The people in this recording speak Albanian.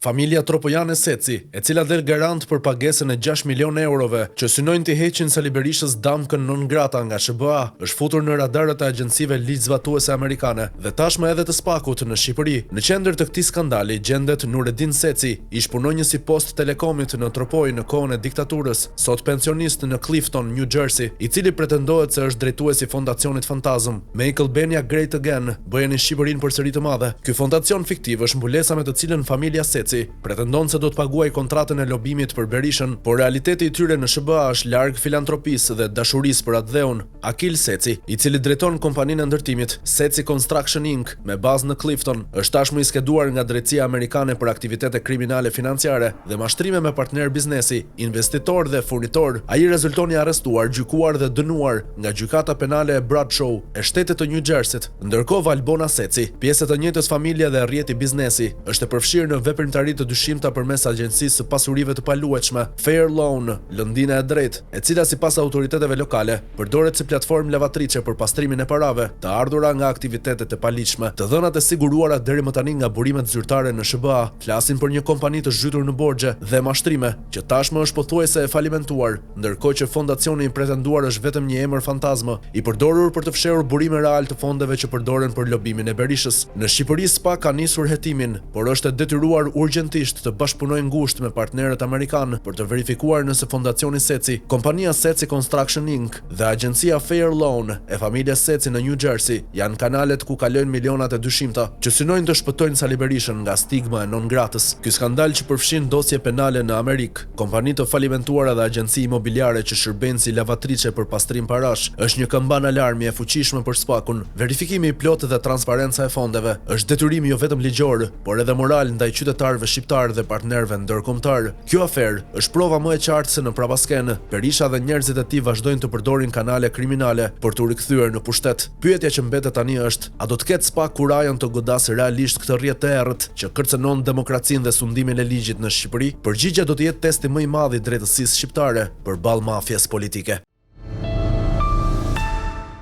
Familja Tropojane Seci, e cila del garant për pagesën e 6 milion eurove që synojnë t'i heqin Sali Berishës damkën non grata nga SBA, është futur në radarët e agjencive ligjzbatuese amerikane dhe tashmë edhe të spakut në Shqipëri. Në qendër të këtij skandali gjendet Nureddin Seci, ish punonjës i Post Telekomit në Tropoj në kohën e diktaturës, sot pensionist në Clifton, New Jersey, i cili pretendohet se është drejtues i fondacionit Fantazm. Make Albania Great Again, bëjeni Shqipërinë përsëri të madhe. Ky fondacion fiktiv është mbulesa me të cilën familja Seci pretendon se do të paguaj kontratën e lobimit për Berishën, por realiteti i tyre në SBA është larg filantropisë dhe dashurisë për atë dheun. Akil Seci, i cili drejton kompaninë e ndërtimit Seci Construction Inc. me bazë në Clifton, është tashmë i skeduar nga drejtësia amerikane për aktivitete kriminale financiare dhe mashtrime me partner biznesi, investitor dhe furnitor. Ai rezulton i arrestuar, gjykuar dhe dënuar nga gjykata penale e Bradshaw e shtetit të New Jersey. Ndërkohë Valbona Seci, pjesë e të njëjtës familje dhe rrjeti biznesi, është e përfshirë në veprimtari të dyshimta përmes agjencisë së pasurive të paluajtshme Fair Loan, lëndina e drejtë, e cila sipas autoriteteve lokale përdoret si platformë lavatriçe për pastrimin e parave të ardhura nga aktivitetet e paligjshme. Të dhënat e siguruara deri më tani nga burimet zyrtare në SBA flasin për një kompani të zhytur në borxhe dhe mashtrime që tashmë është pothuajse e falimentuar, ndërkohë që fondacioni i pretenduar është vetëm një emër fantazm, i përdorur për të fshehur burime real të fondeve që përdoren për lobimin e Berishës. Në Shqipëri SPA ka nisur hetimin, por është e detyruar urgjentisht të bashkëpunojë ngushtë me partnerët amerikanë për të verifikuar nëse fondacioni Seci, kompania Seci Construction Inc. dhe agjencia Fair Loan e familjes Seci në New Jersey janë kanalet ku kalojnë milionat e dyshimta që synojnë të shpëtojnë Sali Berishën nga stigma e non gratës. Ky skandal që përfshin dosje penale në Amerikë, kompani të falimentuara dhe agjenci imobiliare që shërbejnë si lavatriçe për pastrim parash, është një këmban alarmi e fuqishme për SPAK-un. Verifikimi i plotë dhe transparenca e fondeve është detyrim jo vetëm ligjor, por edhe moral ndaj qytetarëve shqiptar dhe partnerëve ndërkombëtar. Kjo aferë është prova më e qartë se në prapaskenë Berisha dhe njerëzit e tij vazhdojnë të përdorin kanale kriminale për t'u rikthyer në pushtet. Pyetja që mbetet tani është, a do të ketë SPAK kurajon të godasë realisht këtë rrjet të errët që kërcënon demokracinë dhe sundimin e ligjit në Shqipëri? Përgjigjja do të jetë testi më i madh i drejtësisë shqiptare përballë mafjes politike.